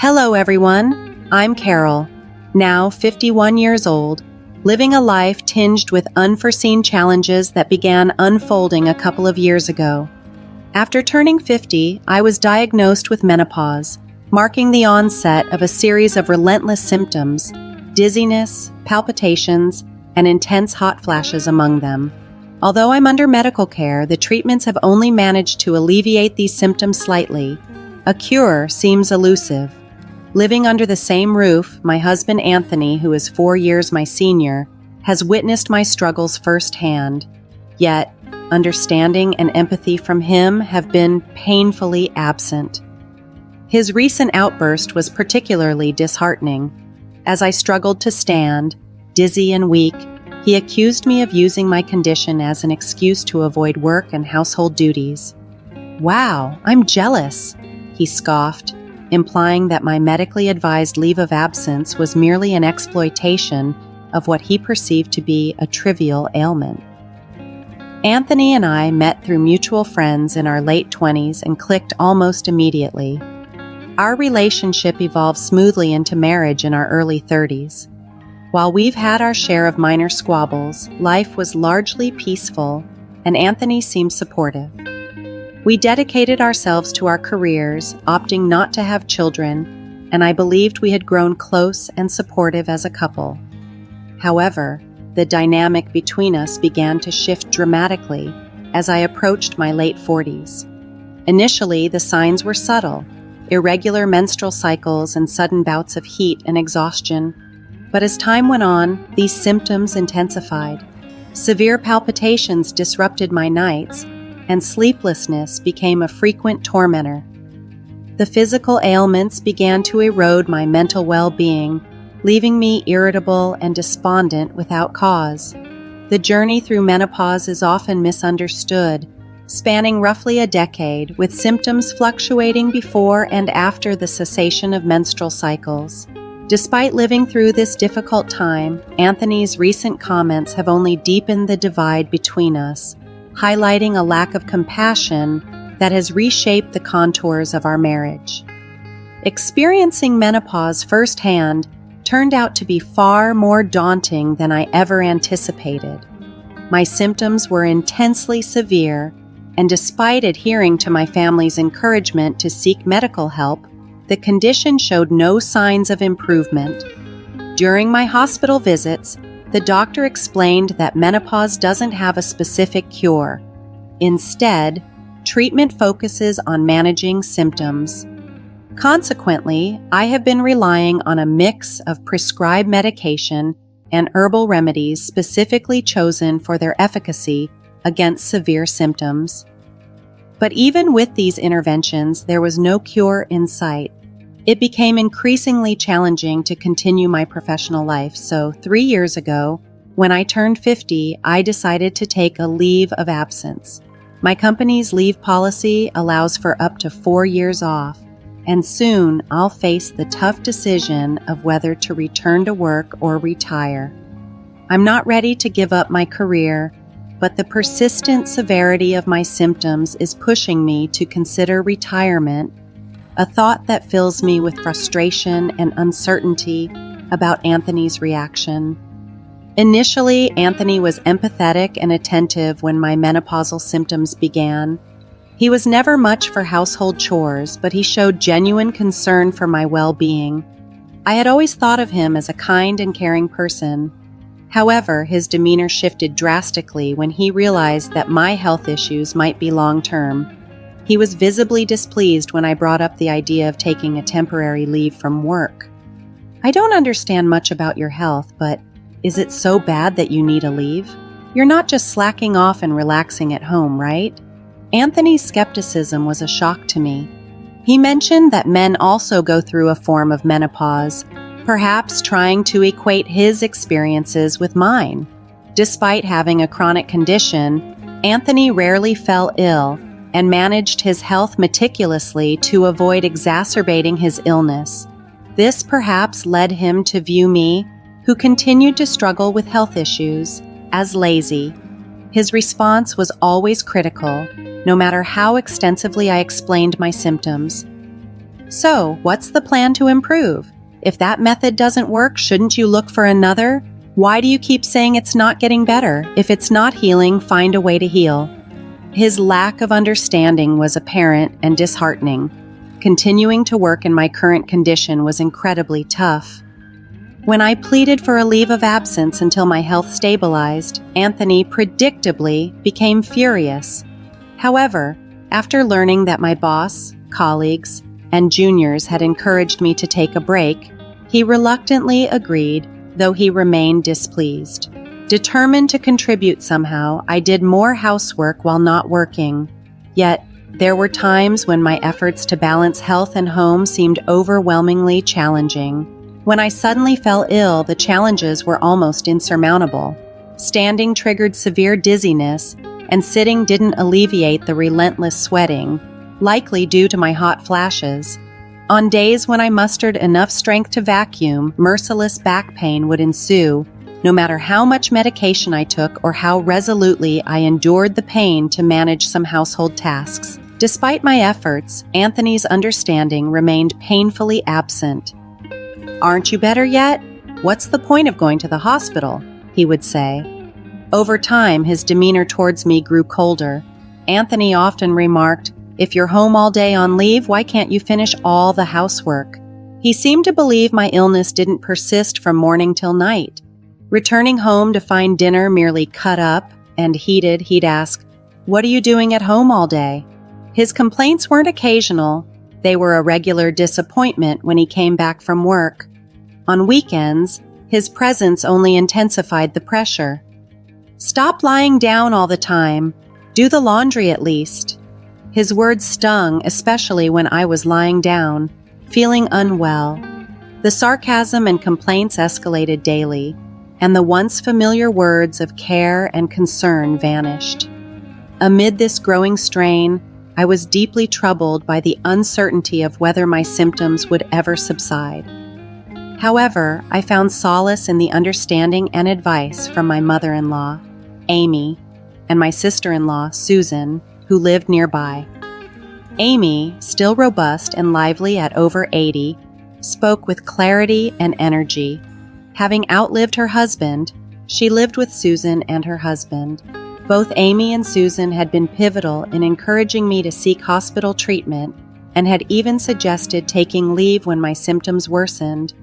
Hello everyone, I'm Carol, now 51 years old, living a life tinged with unforeseen challenges that began unfolding a couple of years ago. After turning 50, I was diagnosed with menopause, marking the onset of a series of relentless symptoms, dizziness, palpitations, and intense hot flashes among them. Although I'm under medical care, the treatments have only managed to alleviate these symptoms slightly. A cure seems elusive. Living under the same roof, my husband Anthony, who is 4 years my senior, has witnessed my struggles firsthand. Yet, understanding and empathy from him have been painfully absent. His recent outburst was particularly disheartening. As I struggled to stand, dizzy and weak, he accused me of using my condition as an excuse to avoid work and household duties. "Wow, I'm jealous," he scoffed, implying that my medically advised leave of absence was merely an exploitation of what he perceived to be a trivial ailment. Anthony and I met through mutual friends in our late 20s and clicked almost immediately. Our relationship evolved smoothly into marriage in our early 30s. While we've had our share of minor squabbles, life was largely peaceful, and Anthony seemed supportive. We dedicated ourselves to our careers, opting not to have children, and I believed we had grown close and supportive as a couple. However, the dynamic between us began to shift dramatically as I approached my late 40s. Initially, the signs were subtle: irregular menstrual cycles and sudden bouts of heat and exhaustion. But as time went on, these symptoms intensified. Severe palpitations disrupted my nights, and sleeplessness became a frequent tormentor. The physical ailments began to erode my mental well-being, leaving me irritable and despondent without cause. The journey through menopause is often misunderstood, spanning roughly a decade, with symptoms fluctuating before and after the cessation of menstrual cycles. Despite living through this difficult time, Anthony's recent comments have only deepened the divide between us, highlighting a lack of compassion that has reshaped the contours of our marriage. Experiencing menopause firsthand turned out to be far more daunting than I ever anticipated. My symptoms were intensely severe, and despite adhering to my family's encouragement to seek medical help, the condition showed no signs of improvement. During my hospital visits, the doctor explained that menopause doesn't have a specific cure. Instead, treatment focuses on managing symptoms. Consequently, I have been relying on a mix of prescribed medication and herbal remedies specifically chosen for their efficacy against severe symptoms. But even with these interventions, there was no cure in sight. It became increasingly challenging to continue my professional life, so 3 years ago, when I turned 50, I decided to take a leave of absence. My company's leave policy allows for up to 4 years off, and soon I'll face the tough decision of whether to return to work or retire. I'm not ready to give up my career, but the persistent severity of my symptoms is pushing me to consider retirement, a thought that fills me with frustration and uncertainty about Anthony's reaction. Initially, Anthony was empathetic and attentive when my menopausal symptoms began. He was never much for household chores, but he showed genuine concern for my well-being. I had always thought of him as a kind and caring person. However, his demeanor shifted drastically when he realized that my health issues might be long-term. He was visibly displeased when I brought up the idea of taking a temporary leave from work. "I don't understand much about your health, but is it so bad that you need a leave? You're not just slacking off and relaxing at home, right?" Anthony's skepticism was a shock to me. He mentioned that men also go through a form of menopause, perhaps trying to equate his experiences with mine. Despite having a chronic condition, Anthony rarely fell ill and managed his health meticulously to avoid exacerbating his illness. This perhaps led him to view me, who continued to struggle with health issues, as lazy. His response was always critical, no matter how extensively I explained my symptoms. So, what's the plan to improve? If that method doesn't work, shouldn't you look for another? Why do you keep saying it's not getting better? If it's not healing, find a way to heal. His lack of understanding was apparent and disheartening. Continuing to work in my current condition was incredibly tough. When I pleaded for a leave of absence until my health stabilized, Anthony predictably became furious. However, after learning that my boss, colleagues, and juniors had encouraged me to take a break, he reluctantly agreed, though he remained displeased. Determined to contribute somehow, I did more housework while not working. Yet, there were times when my efforts to balance health and home seemed overwhelmingly challenging. When I suddenly fell ill, the challenges were almost insurmountable. Standing triggered severe dizziness, and sitting didn't alleviate the relentless sweating, likely due to my hot flashes. On days when I mustered enough strength to vacuum, merciless back pain would ensue, no matter how much medication I took or how resolutely I endured the pain to manage some household tasks. Despite my efforts, Anthony's understanding remained painfully absent. "Aren't you better yet? What's the point of going to the hospital?" he would say. Over time, his demeanor towards me grew colder. Anthony often remarked, "If you're home all day on leave, why can't you finish all the housework?" He seemed to believe my illness didn't persist from morning till night. Returning home to find dinner merely cut up and heated, he'd ask, "What are you doing at home all day?" His complaints weren't occasional. They were a regular disappointment when he came back from work. On weekends, his presence only intensified the pressure. "Stop lying down all the time. Do the laundry at least." His words stung, especially when I was lying down, feeling unwell. The sarcasm and complaints escalated daily, and the once familiar words of care and concern vanished. Amid this growing strain, I was deeply troubled by the uncertainty of whether my symptoms would ever subside. However, I found solace in the understanding and advice from my mother-in-law, Amy, and my sister-in-law, Susan, who lived nearby. Amy, still robust and lively at over 80, spoke with clarity and energy. Having outlived her husband, she lived with Susan and her husband. Both Amy and Susan had been pivotal in encouraging me to seek hospital treatment and had even suggested taking leave when my symptoms worsened.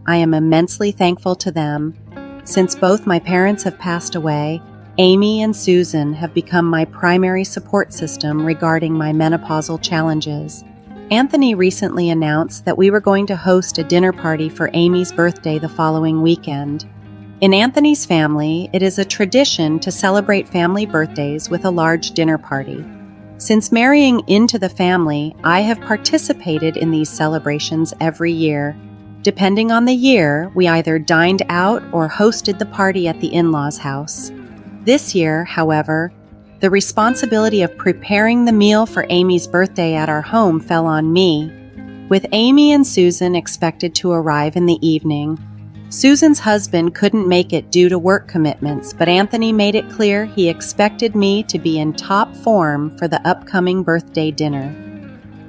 I am immensely thankful to them. Since both my parents have passed away, Amy and Susan have become my primary support system regarding my menopausal challenges. Anthony recently announced that we were going to host a dinner party for Amy's birthday the following weekend. In Anthony's family, it is a tradition to celebrate family birthdays with a large dinner party. Since marrying into the family, I have participated in these celebrations every year. Depending on the year, we either dined out or hosted the party at the in-laws' house. This year, however, the responsibility of preparing the meal for Amy's birthday at our home fell on me, with Amy and Susan expected to arrive in the evening. Susan's husband couldn't make it due to work commitments, but Anthony made it clear he expected me to be in top form for the upcoming birthday dinner.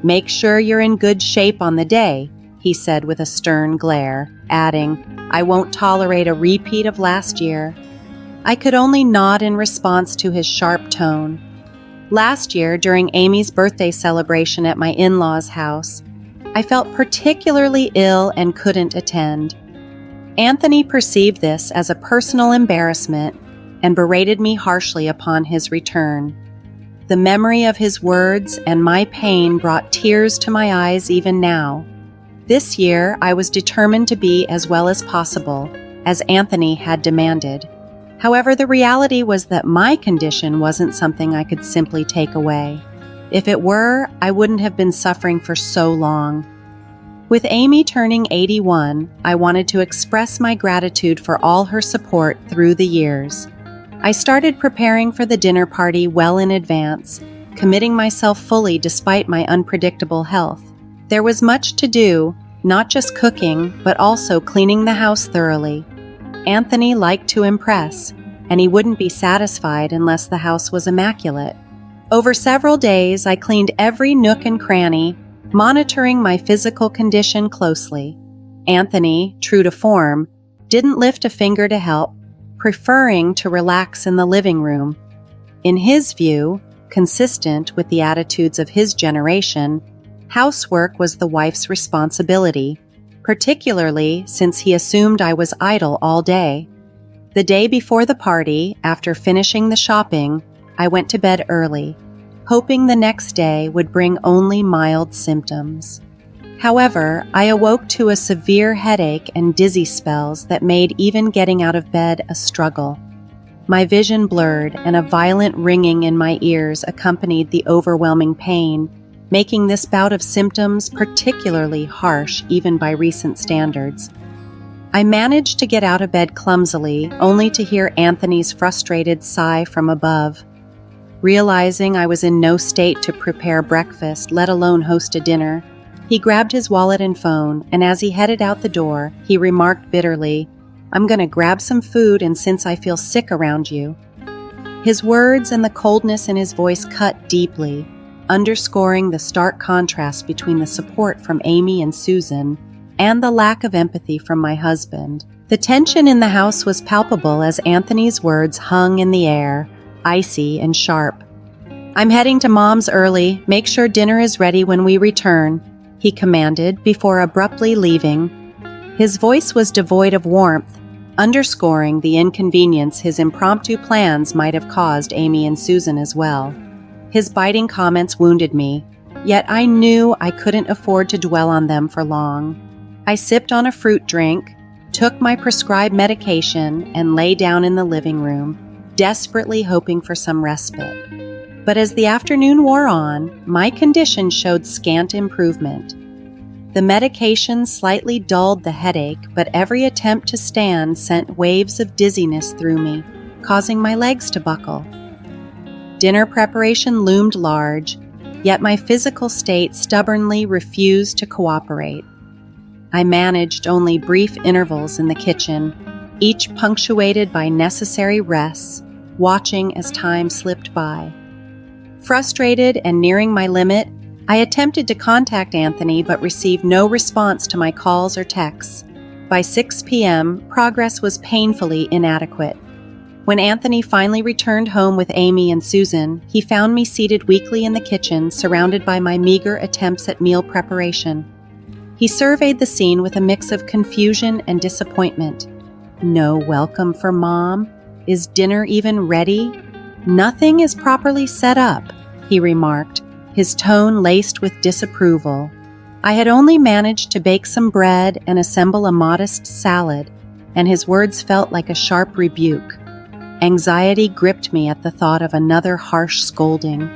"Make sure you're in good shape on the day," he said with a stern glare, adding, "I won't tolerate a repeat of last year." I could only nod in response to his sharp tone. Last year, during Amy's birthday celebration at my in-laws' house, I felt particularly ill and couldn't attend. Anthony perceived this as a personal embarrassment and berated me harshly upon his return. The memory of his words and my pain brought tears to my eyes even now. This year, I was determined to be as well as possible, as Anthony had demanded. However, the reality was that my condition wasn't something I could simply take away. If it were, I wouldn't have been suffering for so long. With Amy turning 81, I wanted to express my gratitude for all her support through the years. I started preparing for the dinner party well in advance, committing myself fully despite my unpredictable health. There was much to do, not just cooking, but also cleaning the house thoroughly. Anthony liked to impress, and he wouldn't be satisfied unless the house was immaculate. Over several days, I cleaned every nook and cranny, monitoring my physical condition closely. Anthony, true to form, didn't lift a finger to help, preferring to relax in the living room. In his view, consistent with the attitudes of his generation, housework was the wife's responsibility, particularly since he assumed I was idle all day. The day before the party, after finishing the shopping, I went to bed early, hoping the next day would bring only mild symptoms. However, I awoke to a severe headache and dizzy spells that made even getting out of bed a struggle. My vision blurred and a violent ringing in my ears accompanied the overwhelming pain, making this bout of symptoms particularly harsh even by recent standards. I managed to get out of bed clumsily, only to hear Anthony's frustrated sigh from above. Realizing I was in no state to prepare breakfast, let alone host a dinner, he grabbed his wallet and phone, and as he headed out the door, he remarked bitterly, "I'm gonna grab some food, and since I feel sick around you." His words and the coldness in his voice cut deeply, underscoring the stark contrast between the support from Amy and Susan and the lack of empathy from my husband. The tension in the house was palpable as Anthony's words hung in the air, icy and sharp. "I'm heading to Mom's early. Make sure dinner is ready when we return," he commanded before abruptly leaving. His voice was devoid of warmth, underscoring the inconvenience his impromptu plans might have caused Amy and Susan as well. His biting comments wounded me, yet I knew I couldn't afford to dwell on them for long. I sipped on a fruit drink, took my prescribed medication, and lay down in the living room, desperately hoping for some respite. But as the afternoon wore on, my condition showed scant improvement. The medication slightly dulled the headache, but every attempt to stand sent waves of dizziness through me, causing my legs to buckle. Dinner preparation loomed large, yet my physical state stubbornly refused to cooperate. I managed only brief intervals in the kitchen, each punctuated by necessary rests, watching as time slipped by. Frustrated and nearing my limit, I attempted to contact Anthony but received no response to my calls or texts. By 6 p.m., progress was painfully inadequate. When Anthony finally returned home with Amy and Susan, he found me seated weakly in the kitchen, surrounded by my meager attempts at meal preparation. He surveyed the scene with a mix of confusion and disappointment. "No welcome for Mom? Is dinner even ready? Nothing is properly set up," he remarked, his tone laced with disapproval. I had only managed to bake some bread and assemble a modest salad, and his words felt like a sharp rebuke. Anxiety gripped me at the thought of another harsh scolding.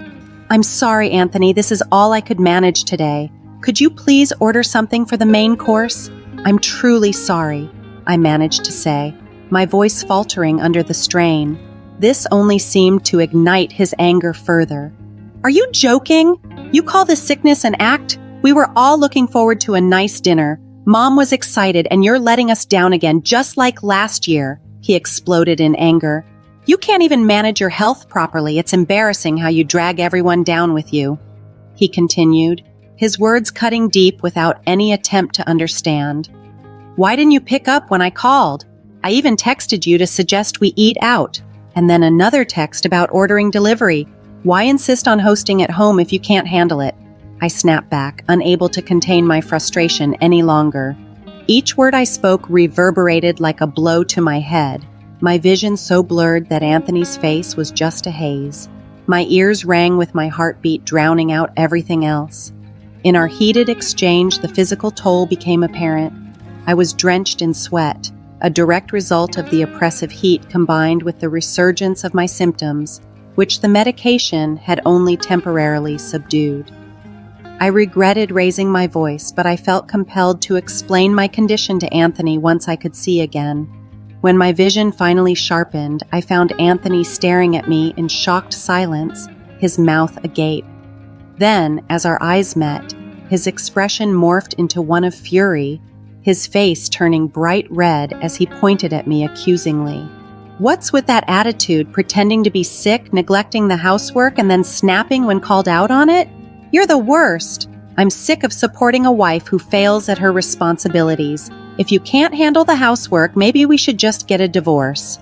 "I'm sorry, Anthony, this is all I could manage today. Could you please order something for the main course? I'm truly sorry," I managed to say, my voice faltering under the strain. This only seemed to ignite his anger further. "Are you joking? You call this sickness an act? We were all looking forward to a nice dinner. Mom was excited, and you're letting us down again, just like last year," he exploded in anger. "You can't even manage your health properly. It's embarrassing how you drag everyone down with you," he continued, his words cutting deep without any attempt to understand. "Why didn't you pick up when I called? I even texted you to suggest we eat out, and then another text about ordering delivery. Why insist on hosting at home if you can't handle it?" I snapped back, unable to contain my frustration any longer. Each word I spoke reverberated like a blow to my head, my vision so blurred that Anthony's face was just a haze. My ears rang with my heartbeat drowning out everything else. In our heated exchange, the physical toll became apparent. I was drenched in sweat, a direct result of the oppressive heat combined with the resurgence of my symptoms, which the medication had only temporarily subdued. I regretted raising my voice, but I felt compelled to explain my condition to Anthony once I could see again. When my vision finally sharpened, I found Anthony staring at me in shocked silence, his mouth agape. Then, as our eyes met, his expression morphed into one of fury, his face turning bright red as he pointed at me accusingly. "What's with that attitude, pretending to be sick, neglecting the housework, and then snapping when called out on it? You're the worst," I'm sick of supporting a wife who fails at her responsibilities. If you can't handle the housework, maybe we should just get a divorce."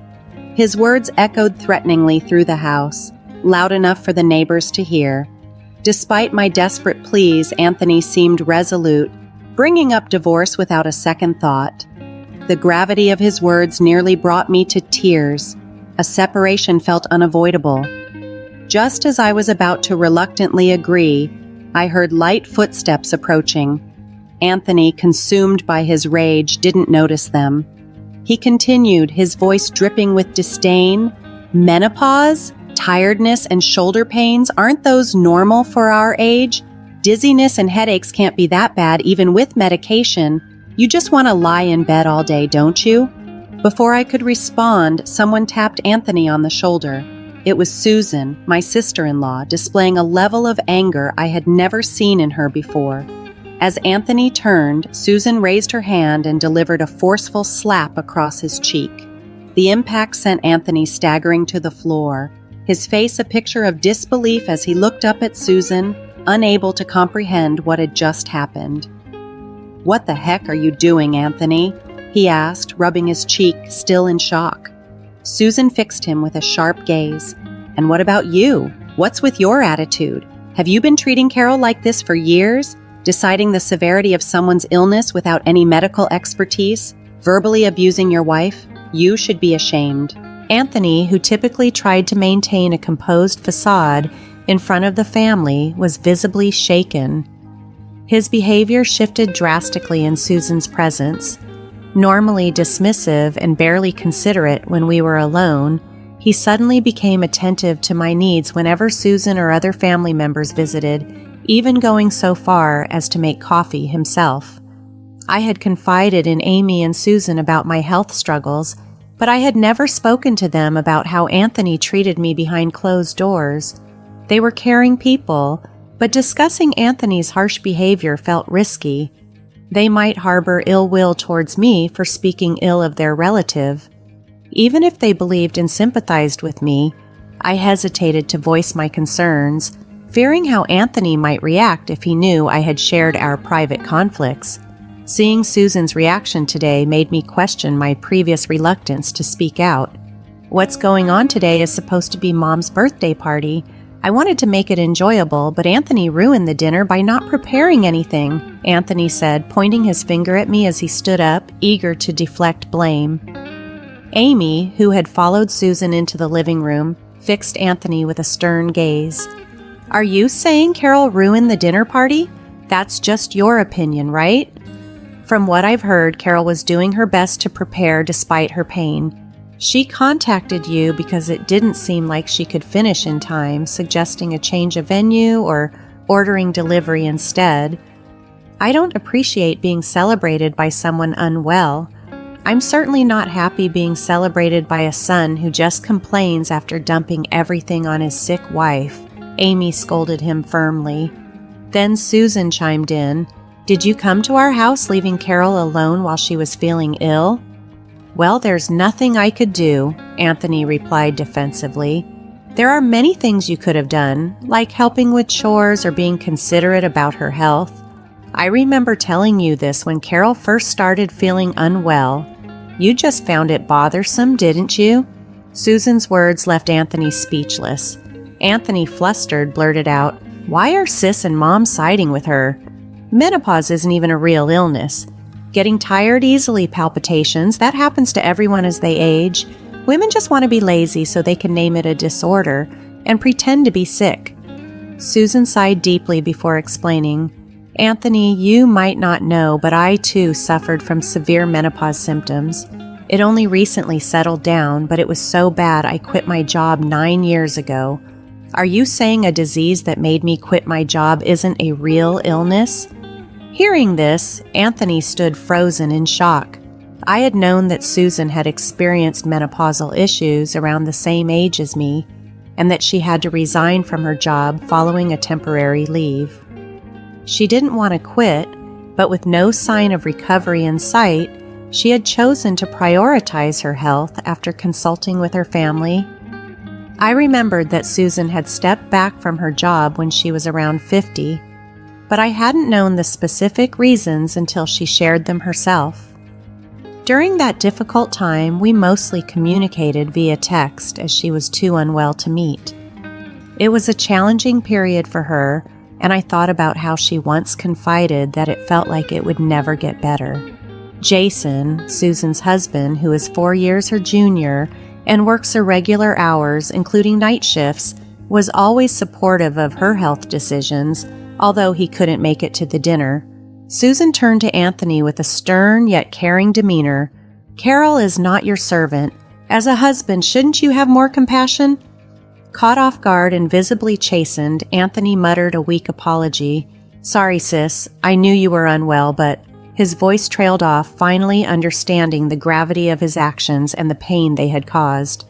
His words echoed threateningly through the house, loud enough for the neighbors to hear. Despite my desperate pleas, Anthony seemed resolute, bringing up divorce without a second thought. The gravity of his words nearly brought me to tears. A separation felt unavoidable. Just as I was about to reluctantly agree, I heard light footsteps approaching. Anthony, consumed by his rage, didn't notice them. He continued, his voice dripping with disdain. "Menopause? Tiredness and shoulder pains, aren't those normal for our age? Dizziness and headaches can't be that bad even with medication. You just want to lie in bed all day, don't you?" Before I could respond, someone tapped Anthony on the shoulder. It was Susan, my sister-in-law, displaying a level of anger I had never seen in her before. As Anthony turned, Susan raised her hand and delivered a forceful slap across his cheek. The impact sent Anthony staggering to the floor, his face a picture of disbelief as he looked up at Susan, unable to comprehend what had just happened. "What the heck are you doing, Anthony?" he asked, rubbing his cheek, still in shock. Susan fixed him with a sharp gaze. "And what about you? What's with your attitude? Have you been treating Carol like this for years? Deciding the severity of someone's illness without any medical expertise? Verbally abusing your wife? You should be ashamed." Anthony, who typically tried to maintain a composed facade in front of the family, was visibly shaken. His behavior shifted drastically in Susan's presence. Normally dismissive and barely considerate when we were alone, he suddenly became attentive to my needs whenever Susan or other family members visited, even going so far as to make coffee himself. I had confided in Amy and Susan about my health struggles, but I had never spoken to them about how Anthony treated me behind closed doors. They were caring people, but discussing Anthony's harsh behavior felt risky. They might harbor ill will towards me for speaking ill of their relative. Even if they believed and sympathized with me, I hesitated to voice my concerns, fearing how Anthony might react if he knew I had shared our private conflicts. Seeing Susan's reaction today made me question my previous reluctance to speak out. "What's going on today is supposed to be Mom's birthday party. I wanted to make it enjoyable, but Anthony ruined the dinner by not preparing anything," Anthony said, pointing his finger at me as he stood up, eager to deflect blame. Amy, who had followed Susan into the living room, fixed Anthony with a stern gaze. "Are you saying Carol ruined the dinner party? That's just your opinion, right?" From what I've heard, Carol was doing her best to prepare despite her pain. She contacted you because it didn't seem like she could finish in time, suggesting a change of venue or ordering delivery instead. I don't appreciate being celebrated by someone unwell. I'm certainly not happy being celebrated by a son who just complains after dumping everything on his sick wife, Amy scolded him firmly. Then Susan chimed in. "Did you come to our house leaving Carol alone while she was feeling ill?" "Well, there's nothing I could do," Anthony replied defensively. "There are many things you could have done, like helping with chores or being considerate about her health. I remember telling you this when Carol first started feeling unwell. You just found it bothersome, didn't you?" Susan's words left Anthony speechless. Anthony, flustered, blurted out, "Why are Sis and Mom siding with her? Menopause isn't even a real illness. Getting tired easily, palpitations, that happens to everyone as they age. Women just want to be lazy so they can name it a disorder and pretend to be sick." Susan sighed deeply before explaining, "Anthony, you might not know, but I too suffered from severe menopause symptoms. It only recently settled down, but it was so bad I quit my job 9 years ago. Are you saying a disease that made me quit my job isn't a real illness?" Hearing this, Anthony stood frozen in shock. I had known that Susan had experienced menopausal issues around the same age as me, and that she had to resign from her job following a temporary leave. She didn't want to quit, but with no sign of recovery in sight, she had chosen to prioritize her health after consulting with her family. I remembered that Susan had stepped back from her job when she was around 50. but I hadn't known the specific reasons until she shared them herself. During that difficult time, we mostly communicated via text as she was too unwell to meet. It was a challenging period for her, and I thought about how she once confided that it felt like it would never get better. Jason, Susan's husband, who is 4 years her junior and works irregular hours, including night shifts, was always supportive of her health decisions, although he couldn't make it to the dinner. Susan turned to Anthony with a stern yet caring demeanor. "Carol is not your servant. As a husband, shouldn't you have more compassion?" Caught off guard and visibly chastened, Anthony muttered a weak apology. "Sorry, sis. I knew you were unwell, but..." His voice trailed off, finally understanding the gravity of his actions and the pain they had caused.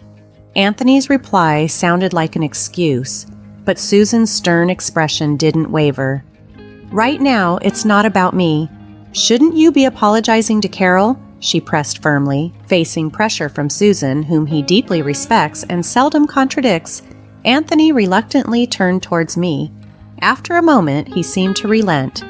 Anthony's reply sounded like an excuse, but Susan's stern expression didn't waver. "Right now, it's not about me. Shouldn't you be apologizing to Carol?" she pressed firmly, facing pressure from Susan, whom he deeply respects and seldom contradicts. Anthony reluctantly turned towards me. After a moment, he seemed to relent.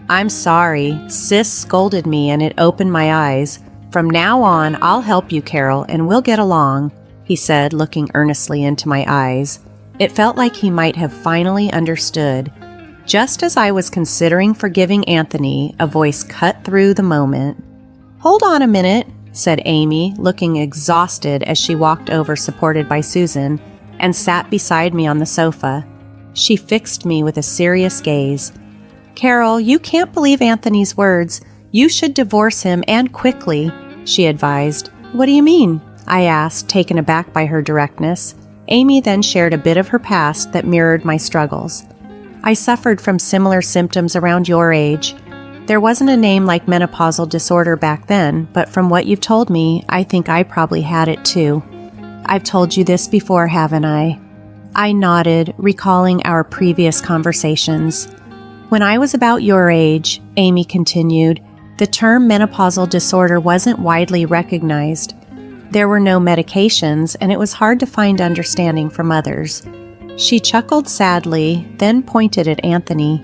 "I'm sorry. Sis scolded me and it opened my eyes. From now on, I'll help you, Carol, and we'll get along," he said, looking earnestly into my eyes. It felt like he might have finally understood. Just as I was considering forgiving Anthony, a voice cut through the moment. "Hold on a minute," said Amy, looking exhausted as she walked over supported by Susan and sat beside me on the sofa. She fixed me with a serious gaze. "Carol, you can't believe Anthony's words. You should divorce him, and quickly," she advised. "What do you mean?" I asked, taken aback by her directness. Amy then shared a bit of her past that mirrored my struggles. "I suffered from similar symptoms around your age. There wasn't a name like menopausal disorder back then, but from what you've told me, I think I probably had it too. I've told you this before, haven't I?" I nodded, recalling our previous conversations. "When I was about your age," Amy continued, "the term menopausal disorder wasn't widely recognized. There were no medications, and it was hard to find understanding from others." She chuckled sadly, then pointed at Anthony.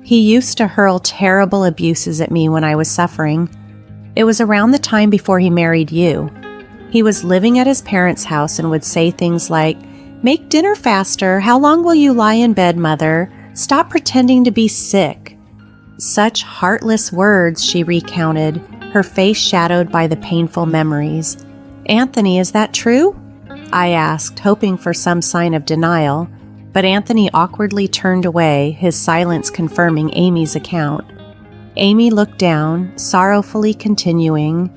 "He used to hurl terrible abuses at me when I was suffering. It was around the time before he married you. He was living at his parents' house and would say things like, 'Make dinner faster. How long will you lie in bed, mother? Stop pretending to be sick.' Such heartless words," she recounted, her face shadowed by the painful memories. "Anthony, is that true?" I asked, hoping for some sign of denial, but Anthony awkwardly turned away, his silence confirming Amy's account. Amy looked down, sorrowfully continuing,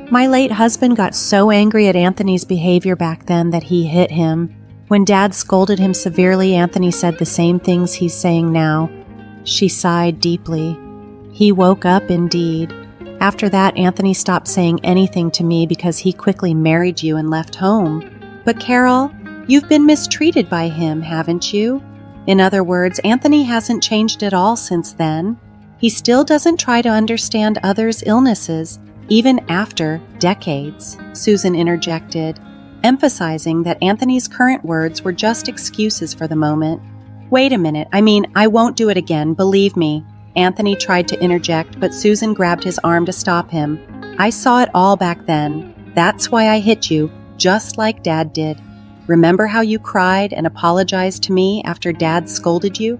"My late husband got so angry at Anthony's behavior back then that he hit him. When Dad scolded him severely, Anthony said the same things he's saying now." She sighed deeply. "He woke up indeed. After that, Anthony stopped saying anything to me because he quickly married you and left home. But Carol, you've been mistreated by him, haven't you? In other words, Anthony hasn't changed at all since then. He still doesn't try to understand others' illnesses, even after decades," Susan interjected, emphasizing that Anthony's current words were just excuses for the moment. "Wait a minute, I won't do it again, believe me." Anthony tried to interject, but Susan grabbed his arm to stop him. "I saw it all back then. That's why I hit you, just like Dad did. Remember how you cried and apologized to me after Dad scolded you?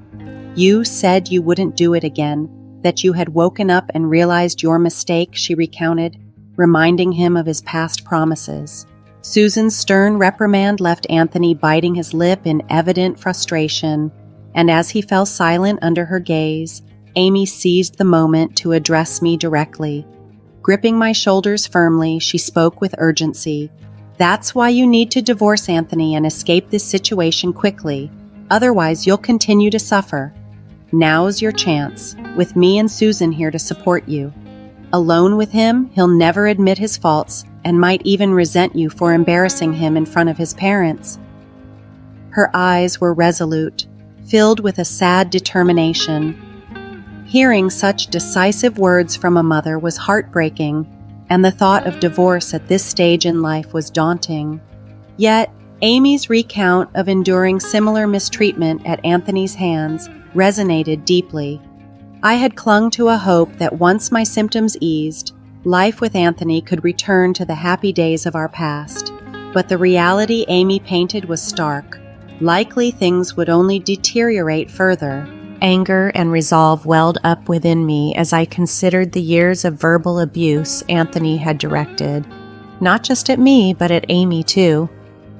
You said you wouldn't do it again, that you had woken up and realized your mistake," she recounted, reminding him of his past promises. Susan's stern reprimand left Anthony biting his lip in evident frustration, and as he fell silent under her gaze, Amy seized the moment to address me directly. Gripping my shoulders firmly, she spoke with urgency. "That's why you need to divorce Anthony and escape this situation quickly. Otherwise, you'll continue to suffer. Now's your chance, with me and Susan here to support you. Alone with him, he'll never admit his faults and might even resent you for embarrassing him in front of his parents." Her eyes were resolute, filled with a sad determination. Hearing such decisive words from a mother was heartbreaking, and the thought of divorce at this stage in life was daunting. Yet, Amy's recount of enduring similar mistreatment at Anthony's hands resonated deeply. I had clung to a hope that once my symptoms eased, life with Anthony could return to the happy days of our past. But the reality Amy painted was stark. Likely things would only deteriorate further. Anger and resolve welled up within me as I considered the years of verbal abuse Anthony had directed, not just at me, but at Amy too.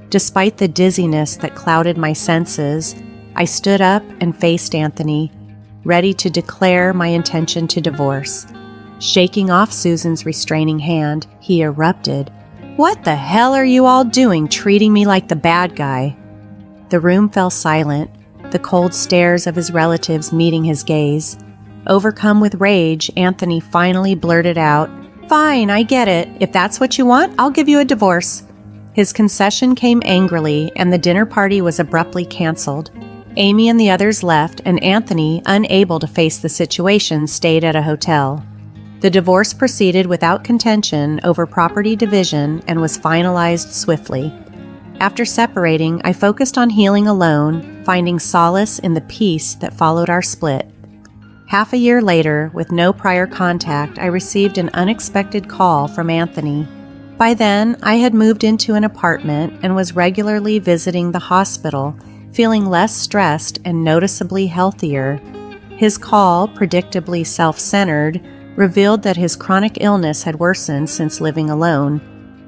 Despite the dizziness that clouded my senses, I stood up and faced Anthony, ready to declare my intention to divorce. Shaking off Susan's restraining hand, he erupted. "What the hell are you all doing, treating me like the bad guy?" The room fell silent, the cold stares of his relatives meeting his gaze. Overcome with rage, Anthony finally blurted out, "Fine, I get it. If that's what you want, I'll give you a divorce." His concession came angrily, and the dinner party was abruptly canceled. Amy and the others left, and Anthony, unable to face the situation, stayed at a hotel. The divorce proceeded without contention over property division and was finalized swiftly. After separating, I focused on healing alone, finding solace in the peace that followed our split. Half a year later, with no prior contact, I received an unexpected call from Anthony. By then, I had moved into an apartment and was regularly visiting the hospital, feeling less stressed and noticeably healthier. His call, predictably self-centered, revealed that his chronic illness had worsened since living alone.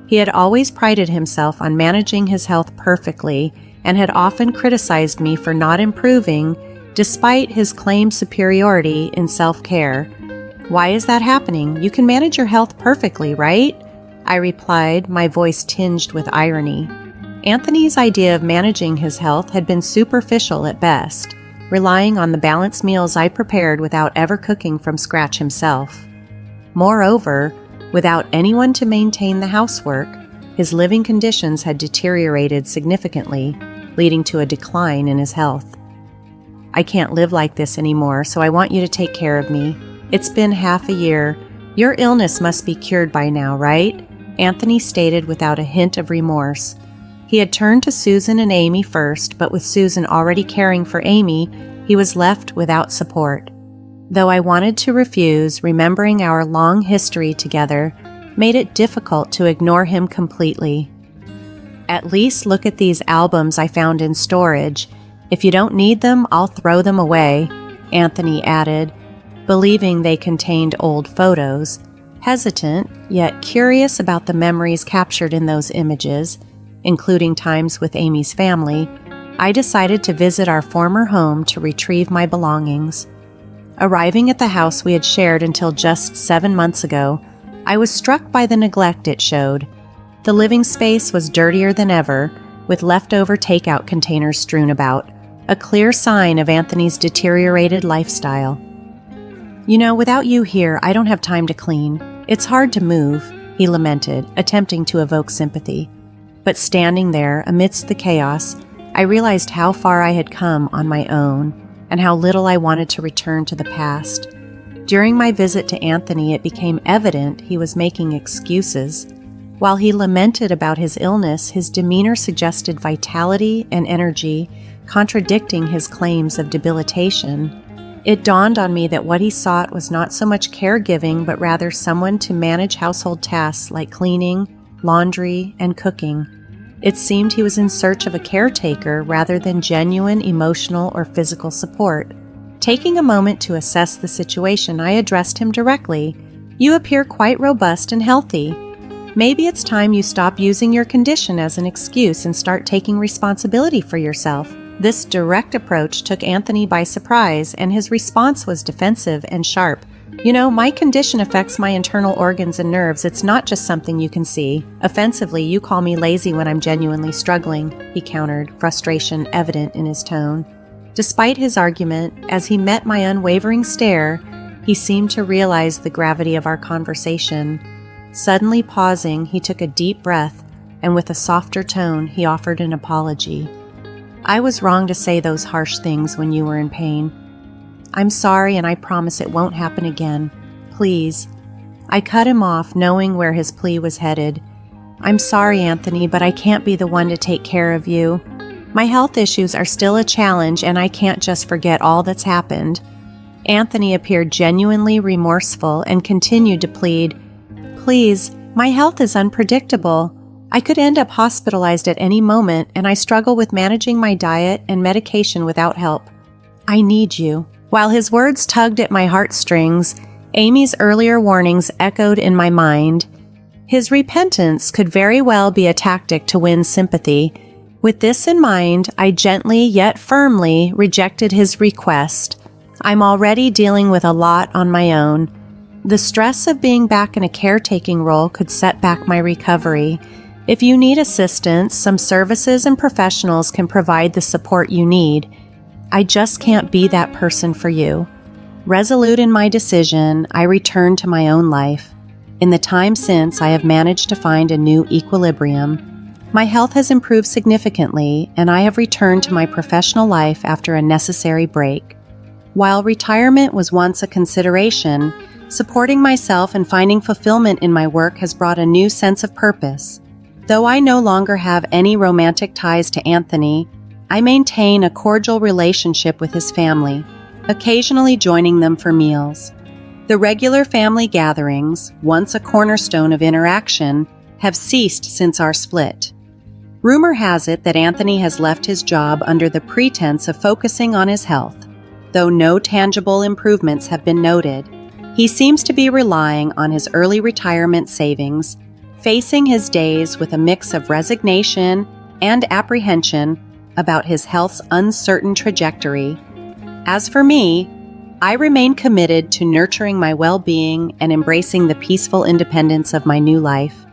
He had always prided himself on managing his health perfectly and had often criticized me for not improving despite his claimed superiority in self-care. "Why is that happening? You can manage your health perfectly, right?" I replied, my voice tinged with irony. Anthony's idea of managing his health had been superficial at best, relying on the balanced meals I prepared without ever cooking from scratch himself. Moreover, without anyone to maintain the housework, his living conditions had deteriorated significantly, leading to a decline in his health. "I can't live like this anymore, so I want you to take care of me. It's been half a year. Your illness must be cured by now, right?" Anthony stated without a hint of remorse. He had turned to Susan and Amy first, but with Susan already caring for Amy, he was left without support. Though I wanted to refuse, remembering our long history together made it difficult to ignore him completely. "At least look at these albums I found in storage. If you don't need them, I'll throw them away," Anthony added, believing they contained old photos. Hesitant, yet curious about the memories captured in those images, including times with Amy's family, I decided to visit our former home to retrieve my belongings. Arriving at the house we had shared until just 7 months ago, I was struck by the neglect it showed. The living space was dirtier than ever, with leftover takeout containers strewn about, a clear sign of Anthony's deteriorated lifestyle. "You know, without you here, I don't have time to clean. It's hard to move," he lamented, attempting to evoke sympathy. But standing there, amidst the chaos, I realized how far I had come on my own, and how little I wanted to return to the past. During my visit to Anthony, it became evident he was making excuses. While he lamented about his illness, his demeanor suggested vitality and energy, contradicting his claims of debilitation. It dawned on me that what he sought was not so much caregiving, but rather someone to manage household tasks like cleaning, laundry, and cooking. It seemed he was in search of a caretaker rather than genuine emotional or physical support. Taking a moment to assess the situation, I addressed him directly. "You appear quite robust and healthy. Maybe it's time you stop using your condition as an excuse and start taking responsibility for yourself." This direct approach took Anthony by surprise, and his response was defensive and sharp. "You know, my condition affects my internal organs and nerves. It's not just something you can see. Offensively, you call me lazy when I'm genuinely struggling," he countered, frustration evident in his tone. Despite his argument, as he met my unwavering stare, he seemed to realize the gravity of our conversation. Suddenly pausing, he took a deep breath, and with a softer tone, he offered an apology. "I was wrong to say those harsh things when you were in pain. I'm sorry, and I promise it won't happen again. Please." I cut him off, knowing where his plea was headed. "I'm sorry, Anthony, but I can't be the one to take care of you. My health issues are still a challenge, and I can't just forget all that's happened." Anthony appeared genuinely remorseful and continued to plead, "Please, my health is unpredictable. I could end up hospitalized at any moment, and I struggle with managing my diet and medication without help. I need you." While his words tugged at my heartstrings, Amy's earlier warnings echoed in my mind. His repentance could very well be a tactic to win sympathy. With this in mind, I gently yet firmly rejected his request. I'm already dealing with a lot on my own. The stress of being back in a caretaking role could set back my recovery. If you need assistance, some services and professionals can provide the support you need. I just can't be that person for you. Resolute in my decision, I returned to my own life. In the time since, I have managed to find a new equilibrium. My health has improved significantly, and I have returned to my professional life after a necessary break. While retirement was once a consideration, supporting myself and finding fulfillment in my work has brought a new sense of purpose. Though I no longer have any romantic ties to Anthony, I maintain a cordial relationship with his family, occasionally joining them for meals. The regular family gatherings, once a cornerstone of interaction, have ceased since our split. Rumor has it that Anthony has left his job under the pretense of focusing on his health. Though no tangible improvements have been noted, he seems to be relying on his early retirement savings, facing his days with a mix of resignation and apprehension about his health's uncertain trajectory. As for me, I remain committed to nurturing my well-being and embracing the peaceful independence of my new life.